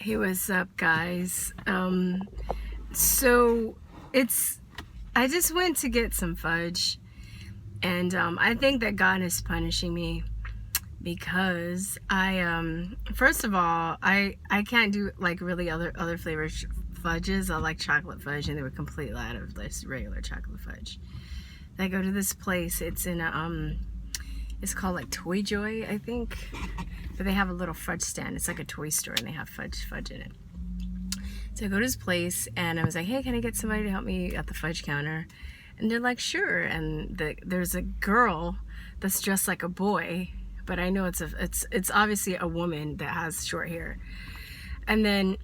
Hey, what's up, guys? So it's I just went to get some fudge, and I think that God is punishing me because first of all, I can't do like really other flavored fudges. I like chocolate fudge, and they were completely out of this regular chocolate fudge. I go to this place. It's in it's called like Toy Joy, I think. But they have a little fudge stand. It's like a toy store, and they have fudge in it. So I go to this place, and I was like, hey, can I get somebody to help me at the fudge counter? And they're like, sure. And there's a girl that's dressed like a boy, but I know it's obviously a woman that has short hair. And then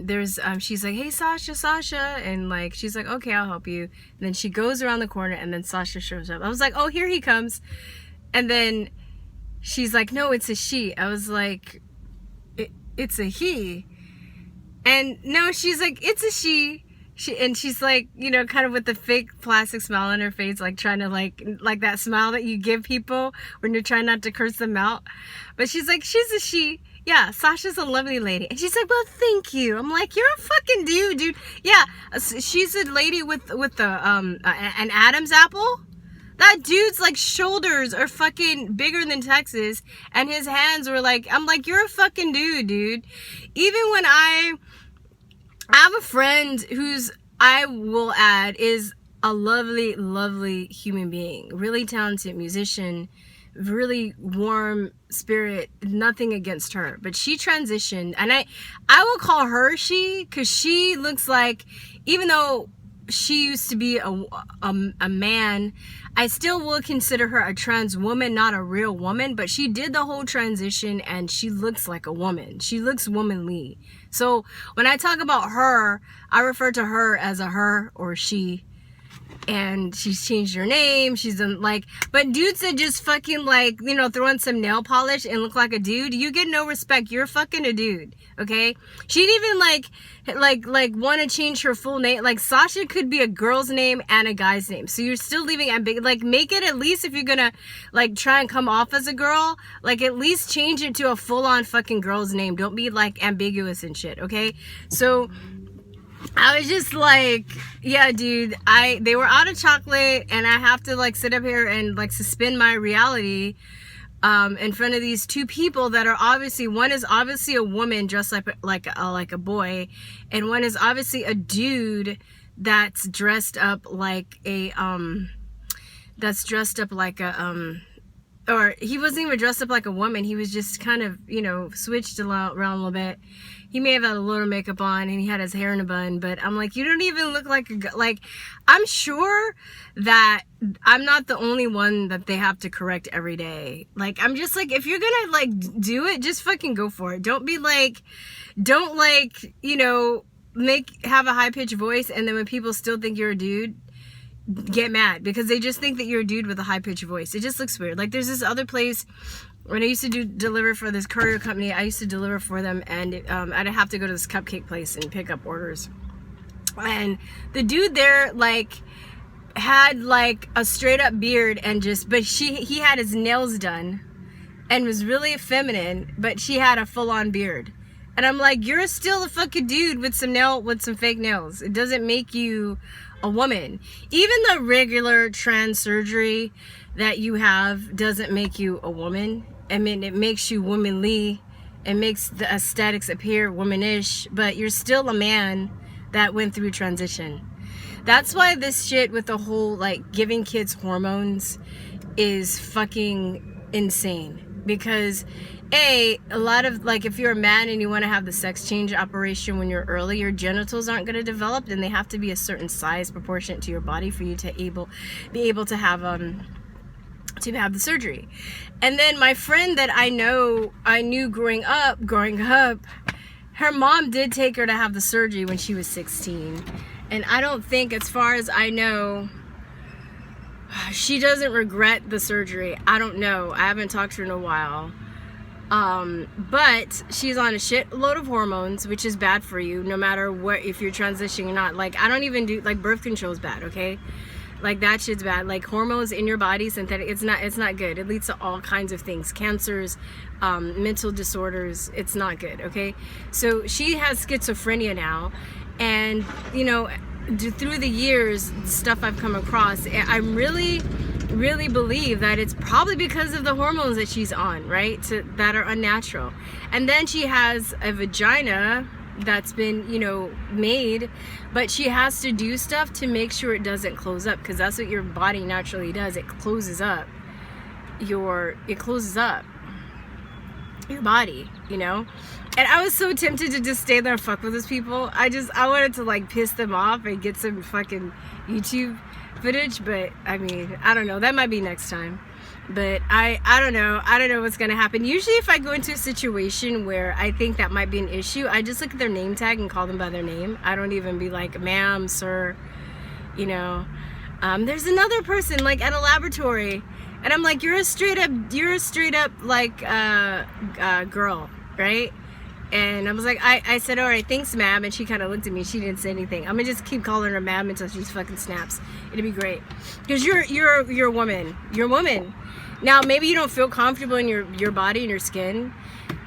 there's she's like, hey, Sasha, and like she's like, okay, I'll help you. And then she goes around the corner, and then Sasha shows up. I was like, oh, here he comes. And then she's like, no, it's a she. I was like, it's a he. And no, she's like, it's a she. And she's like, you know, kind of with the fake plastic smile on her face, like trying to like that smile that you give people when you're trying not to curse them out. But she's like, she's a she. Yeah, Sasha's a lovely lady. And she's like, well, thank you. I'm like, you're a fucking dude. Yeah, she's a lady with the an Adam's apple. That dude's like shoulders are fucking bigger than Texas, and his hands were like, I'm like, you're a fucking dude. Even when I have a friend who's, I will add, is a lovely human being, really talented musician, really warm spirit, nothing against her, but she transitioned, and I will call her she, because she looks like, even though she used to be a man, I still will consider her a trans woman, not a real woman, but she did the whole transition and she looks like a woman. She looks womanly. So when I talk about her, I refer to her as a her or she. And she's changed her name. She's done like, but dudes that just fucking like, you know, throw on some nail polish and look like a dude, you get no respect. You're fucking a dude, okay? She didn't even like want to change her full name. Like Sasha could be a girl's name and a guy's name. So you're still leaving ambiguous. Like make it, at least if you're gonna like try and come off as a girl, like at least change it to a full on fucking girl's name. Don't be like ambiguous and shit, okay? So I was just like, yeah, dude, they were out of chocolate, and I have to like sit up here and like suspend my reality in front of these two people that are obviously, one is obviously a woman dressed like a boy, and one is obviously a dude that's dressed up like a or he wasn't even dressed up like a woman. He was just kind of, you know, switched around a little bit. He may have had a little makeup on, and he had his hair in a bun, but I'm like, you don't even look like like, I'm sure that I'm not the only one that they have to correct every day. Like, I'm just like, if you're gonna like do it, just fucking go for it. Don't be like, don't like, you know, have a high-pitched voice, and then when people still think you're a dude, get mad because they just think that you're a dude with a high-pitched voice. It just looks weird. Like, there's this other place when I used to deliver for this courier company. I used to deliver for them, and I'd have to go to this cupcake place and pick up orders. And the dude there like had like a straight up beard, and just, but he had his nails done and was really feminine, but she had a full-on beard. And I'm like, you're still a fucking dude with some fake nails. It doesn't make you a woman. Even the regular trans surgery that you have doesn't make you a woman. I mean, it makes you womanly. It makes the aesthetics appear womanish, but you're still a man that went through transition. That's why this shit with the whole like giving kids hormones is fucking insane. Because a lot of, like, if you're a man and you want to have the sex change operation when you're early, your genitals aren't going to develop, and they have to be a certain size proportionate to your body for you to be able to have the surgery. And then my friend that I knew growing up, her mom did take her to have the surgery when she was 16. And I don't think, as far as I know, she doesn't regret the surgery. I don't know. I haven't talked to her in a while. But she's on a shitload of hormones, which is bad for you, no matter what, if you're transitioning or not. Like, I don't even do, like, birth control is bad, okay? Like that shit's bad. Like hormones in your body, synthetic, it's not good. It leads to all kinds of things, cancers, mental disorders. It's not good. Okay, so she has schizophrenia now, and you know, through the years, stuff I've come across, I really believe that it's probably because of the hormones that she's on, right? That are unnatural. And then she has a vagina that's been, you know, made, but she has to do stuff to make sure it doesn't close up, because that's what your body naturally does. It closes up your body, you know. And I was so tempted to just stay there and fuck with those people. I wanted to like piss them off and get some fucking YouTube footage, but I mean, I don't know, that might be next time. But I don't know what's gonna happen. Usually if I go into a situation where I think that might be an issue, I just look at their name tag and call them by their name. I don't even be like, ma'am, sir, you know. There's another person like at a laboratory, and I'm like, you're a straight up like girl, right? And I was like, I said, all right, thanks, ma'am. And she kind of looked at me. She didn't say anything. I'm gonna just keep calling her ma'am until she fucking snaps. It'll be great, because you're a woman. You're a woman. Now maybe you don't feel comfortable in your body and your skin.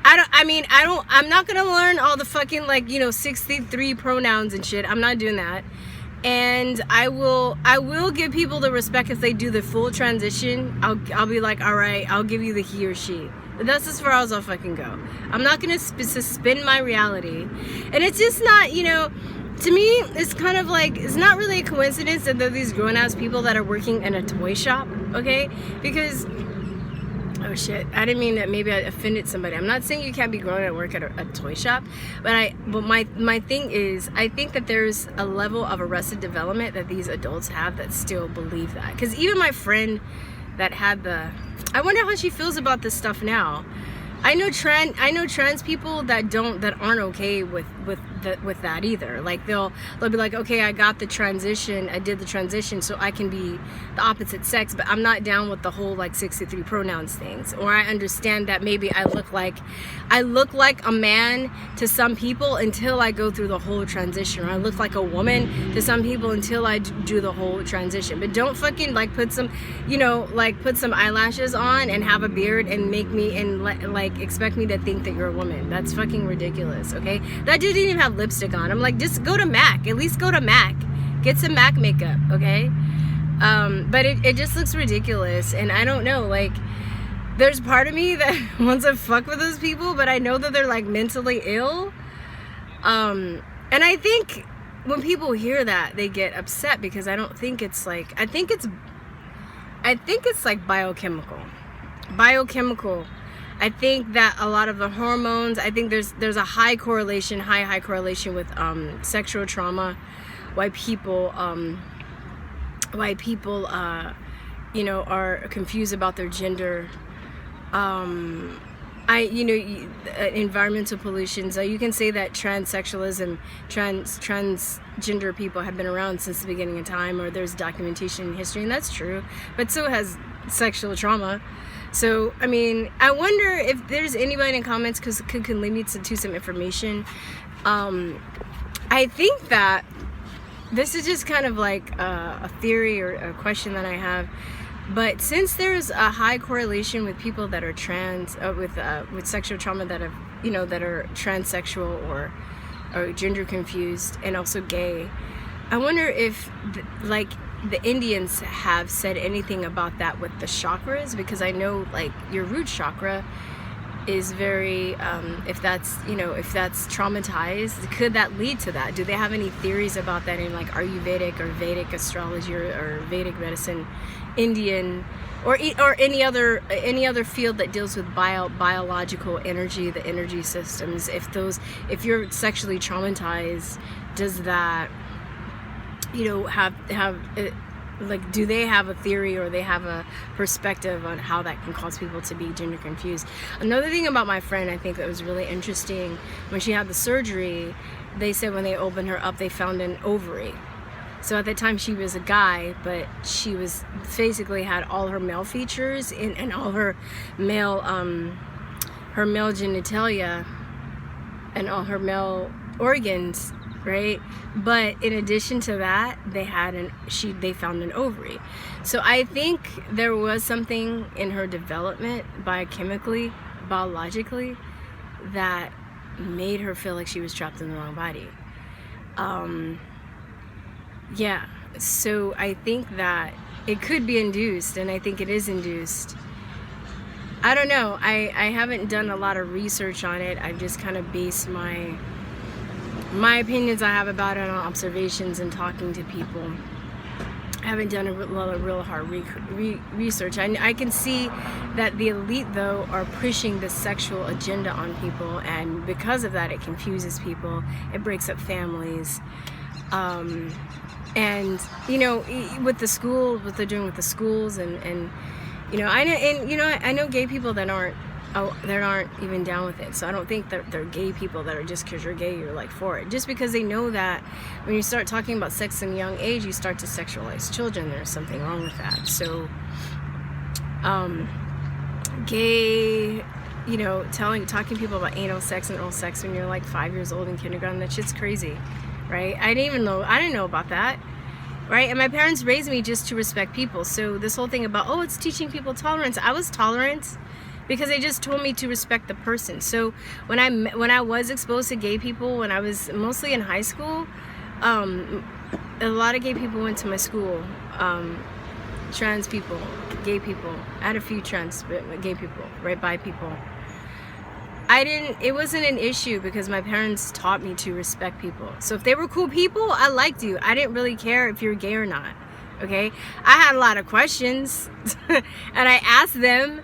I'm not gonna learn all the fucking, like, you know, 63 pronouns and shit. I'm not doing that. And I will give people the respect if they do the full transition. I'll be like, all right, I'll give you the he or she. But that's as far as I'll fucking go. I'm not gonna suspend my reality. And it's just not, you know, to me, it's kind of like, it's not really a coincidence that there are these grown-ass people that are working in a toy shop, okay? Because, oh shit, I didn't mean that, maybe I offended somebody. I'm not saying you can't be grown and work at a toy shop, but my thing is, I think that there's a level of arrested development that these adults have that still believe that. Because even my friend that had I wonder how she feels about this stuff now. I know trans people that aren't okay with that either. Like they'll be like, okay, I did the transition so I can be the opposite sex, but I'm not down with the whole like 63 pronouns things. Or I understand that maybe I look like a man to some people until I go through the whole transition, or I look like a woman to some people until I do the whole transition. But don't fucking like put some eyelashes on and have a beard and make me expect me to think that you're a woman. That's fucking ridiculous. Okay, that dude didn't even have lipstick on. I'm like, just go to MAC. At least go to MAC. Get some MAC makeup. Okay. But it just looks ridiculous, and I don't know, like, there's part of me that wants to fuck with those people, but I know that they're like mentally ill. And I think when people hear that, they get upset, because I don't think it's like, I think it's like biochemical. I think that a lot of the hormones, I think there's a high correlation with sexual trauma, why people you know, are confused about their gender. Environmental pollutions. You can say that transsexualism, transgender people have been around since the beginning of time, or there's documentation in history, and that's true. But so has sexual trauma. So, I mean, I wonder if there's anybody in comments can lead me to some information. I think that this is just kind of like a theory or a question that I have. But since there's a high correlation with people that are trans, with sexual trauma that have, you know, that are transsexual or gender confused, and also gay, I wonder if the Indians have said anything about that with the chakras, because I know like your root chakra is very, if that's traumatized, could that lead to that? Do they have any theories about that in like Ayurvedic or Vedic astrology or Vedic medicine, Indian, or any other field that deals with biological energy, the energy systems? If you're sexually traumatized, does that, you know, have like, do they have a theory, or they have a perspective on how that can cause people to be gender confused? Another thing about my friend, I think that was really interesting, when she had the surgery, they said when they opened her up, they found an ovary. So at the time she was a guy, but she was basically had all her male features and all her male genitalia and all her male organs right? But in addition to that, they found an ovary. So I think there was something in her development, biochemically, biologically, that made her feel like she was trapped in the wrong body. Yeah, so I think that it could be induced, and I think it is induced. I don't know. I haven't done a lot of research on it. I've just kind of based my opinions I have about it on observations and talking to people. I haven't done a lot of real hard research. I can see that the elite, though, are pushing the sexual agenda on people, and because of that, it confuses people. It breaks up families. And, you know, with the school, what they're doing with the schools, and you know, I know gay people that aren't even down with it. So I don't think that they're gay people that are just because you're gay, you're like for it. Just because they know that when you start talking about sex in a young age, you start to sexualize children. There's something wrong with that. So, gay, you know, talking to people about anal sex and oral sex when you're like 5 years old in kindergarten, that shit's crazy, right? I didn't know about that. Right? And my parents raised me just to respect people. So this whole thing about, oh, it's teaching people tolerance. I was tolerant because they just told me to respect the person. So when I was exposed to gay people, when I was mostly in high school, a lot of gay people went to my school. Trans people, gay people. I had a few trans gay people, right? Bi people. It wasn't an issue because my parents taught me to respect people. So if they were cool people, I liked you. I didn't really care if you're gay or not, okay? I had a lot of questions and I asked them,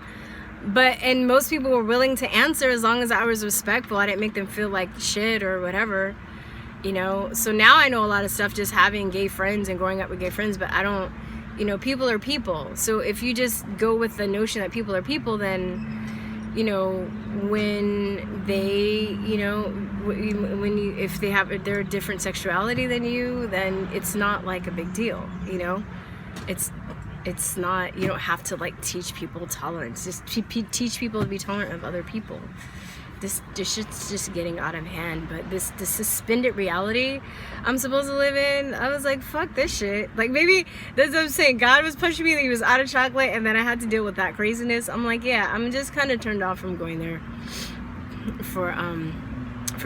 and most people were willing to answer as long as I was respectful. I didn't make them feel like shit or whatever, you know? So now I know a lot of stuff just having gay friends and growing up with gay friends, but I don't, you know, people are people. So if you just go with the notion that people are people, then, you know, when they, you know, if they have their different sexuality than you, then it's not like a big deal, you know. It's not, you don't have to like teach people tolerance. Just teach people to be tolerant of other people. This shit's just getting out of hand. But this suspended reality I'm supposed to live in, I was like, fuck this shit. Like, maybe that's what I'm saying. God was pushing me that he was out of chocolate, and then I had to deal with that craziness. I'm like, yeah, I'm just kind of turned off from going there for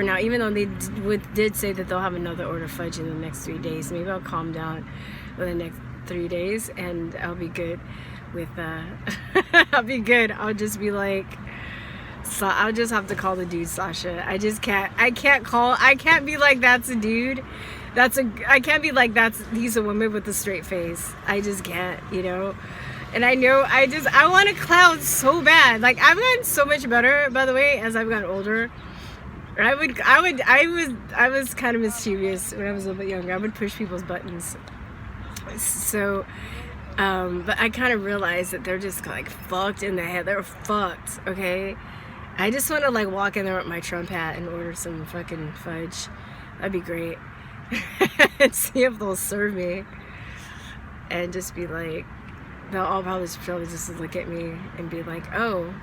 now. Even though they did say that they'll have another order fudge in the next 3 days. Maybe I'll calm down for the next 3 days, and I'll be good with I'll be good. I'll just be like, so I'll just have to call the dude Sasha. I can't be like, that's a dude. I can't be like, he's a woman with a straight face. I just can't, you know. And I know I want a clown so bad. Like, I've gotten so much better, by the way, as I've gotten older. I was kind of mischievous when I was a little bit younger. I would push people's buttons. So, but I kind of realized that they're just like fucked in the head. They're fucked, okay? I just want to like walk in there with my Trump hat and order some fucking fudge. That'd be great. And see if they'll serve me. And just be like, they'll all probably just look at me and be like, oh.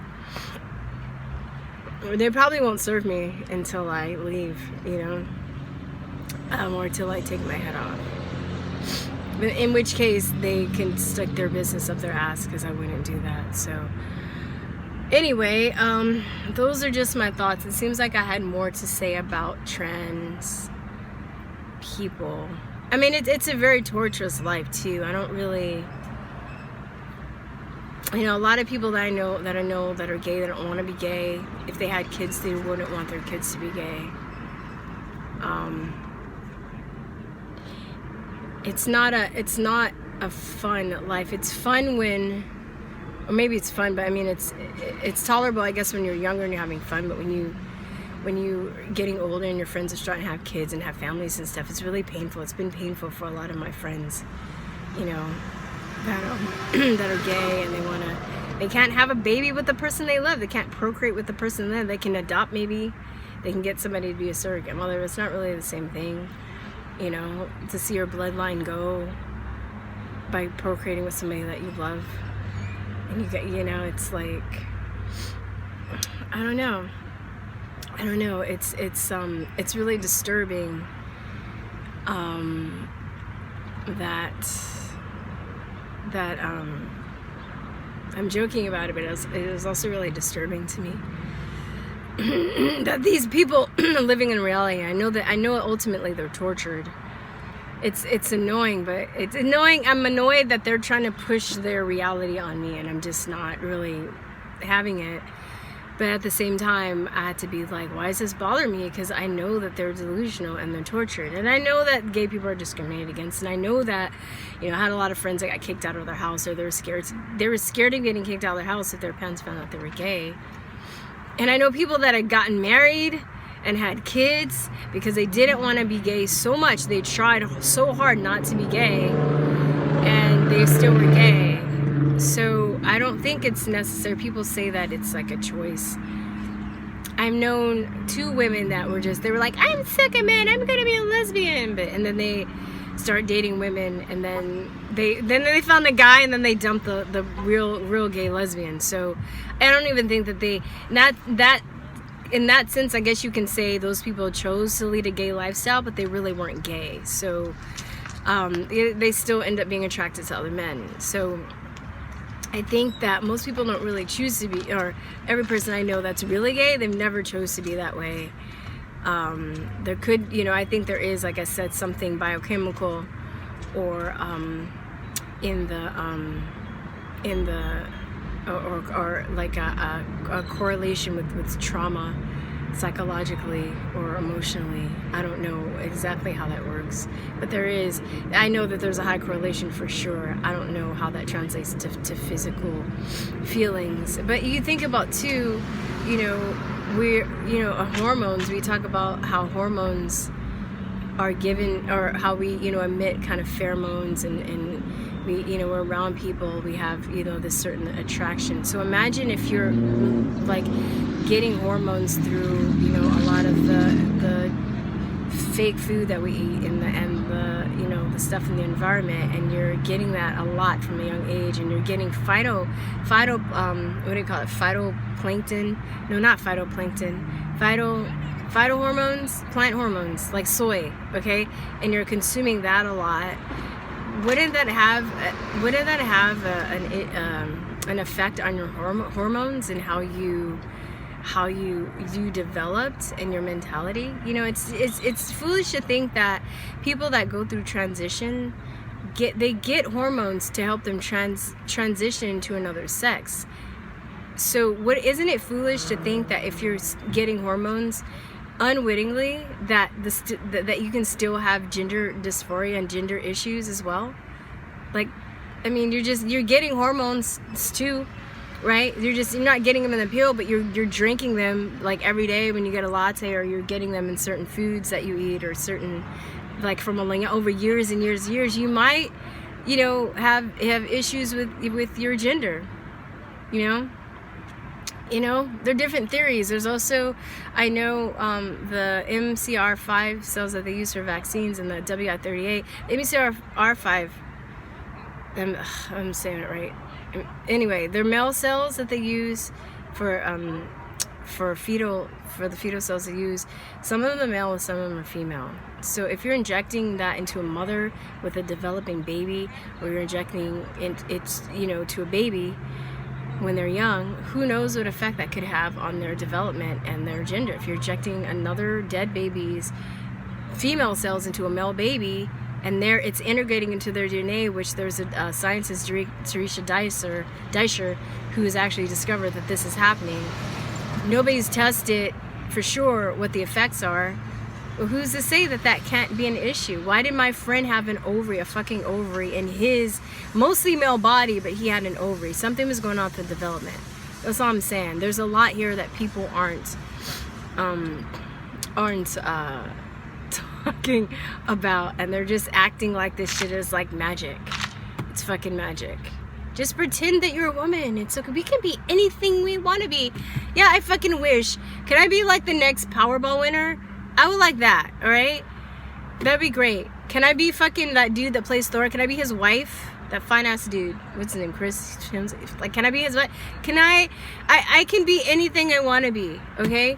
They probably won't serve me until I leave, you know, or till I take my head off. In which case, they can stick their business up their ass, because I wouldn't do that. So anyway, those are just my thoughts. It seems like I had more to say about trans people. I mean, it's a very torturous life too. I don't really, you know, a lot of people that I know that are gay, that don't want to be gay. If they had kids, they wouldn't want their kids to be gay. It's not a fun life. It's fun when, or maybe it's fun, but I mean, it's tolerable, I guess, when you're younger and you're having fun. But when you're getting older and your friends are starting to have kids and have families and stuff, it's really painful. It's been painful for a lot of my friends, you know, that are gay, and they can't have a baby with the person they love. They can't procreate with the person they love. They can adopt, maybe. They can get somebody to be a surrogate mother. It's not really the same thing, you know, to see your bloodline go by procreating with somebody that you love. And you know, it's like, I don't know. It's really disturbing that I'm joking about it, but it was also really disturbing to me that these people living in reality, I know ultimately they're tortured. It's annoying, but it's annoying. I'm annoyed that they're trying to push their reality on me, and I'm just not really having it. But at the same time, I had to be like, why does this bother me? Because I know that they're delusional and they're tortured. And I know that gay people are discriminated against. And I know that, I had a lot of friends that got kicked out of their house, or they were scared of getting kicked out of their house if their parents found out they were gay. And I know people that had gotten married and had kids because they didn't want to be gay so much. They tried so hard not to be gay, and they still were gay. So I don't think it's necessary. People say that it's like a choice. I've known 2 women that they were like, I'm sick of men, I'm gonna be a lesbian, and then they start dating women, and then they found a guy, and then they dumped the real gay lesbian. So I don't even think that in that sense, I guess you can say those people chose to lead a gay lifestyle, but they really weren't gay. So they still end up being attracted to other men. So I think that most people don't really choose to be, or every person I know that's really gay, they've never chose to be that way. There could, I think there is, like I said, something biochemical or or like a correlation with trauma, psychologically or emotionally. I don't know exactly how that works, but I know that there's a high correlation for sure. I don't know how that translates to physical feelings. But you think about too, hormones, we talk about how hormones are given, or how we, emit kind of pheromones, and we, we're around people, we have, this certain attraction. So imagine if you're like getting hormones through, a lot of the fake food that we eat and the the stuff in the environment, and you're getting that a lot from a young age, and you're getting phytoplankton, phytohormones, plant hormones like soy, okay, and you're consuming that a lot. Wouldn't that have an effect on your hormones and how you developed and your mentality? It's foolish to think that people that go through transition get hormones to help them transition to another sex. So isn't it foolish to think that if you're getting hormones unwittingly, that that you can still have gender dysphoria and gender issues as well? Like, I mean, you're getting hormones too, right? You're not getting them in the pill, but you're drinking them like every day when you get a latte, or you're getting them in certain foods that you eat, or certain, like, from over years and years and years, you might, have issues with your gender, there are different theories. There's also, I know, the MCR5 cells that they use for vaccines, and the WI38. MCR5, I'm saying it right. Anyway, they're male cells that they use for the fetal cells they use. Some of them are male and some of them are female. So if you're injecting that into a mother with a developing baby, or you're injecting it to a baby when they're young, who knows what effect that could have on their development and their gender. If you're injecting another dead baby's female cells into a male baby, and it's integrating into their DNA, which there's a scientist, Teresa Deisher, who has actually discovered that this is happening. Nobody's tested for sure what the effects are. Well, who's to say that can't be an issue? Why did my friend have a fucking ovary in his mostly male body, but he had an ovary? Something was going on with the development. That's all I'm saying. There's a lot here that people aren't talking about, and they're just acting like this shit is like magic. It's fucking magic. Just pretend that you're a woman. It's okay. We can be anything we want to be. Yeah, I fucking wish. Can I be like the next Powerball winner? I would like that, alright? That'd be great. Can I be fucking that dude that plays Thor? Can I be his wife? That fine ass dude. What's his name? Chris Hemsworth. Like, can I be his wife? Can I can be anything I want to be, okay?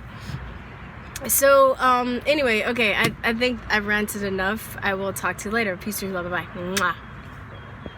So, anyway, okay, I think I've ranted enough. I will talk to you later. Peace, love, bye-bye. Mwah.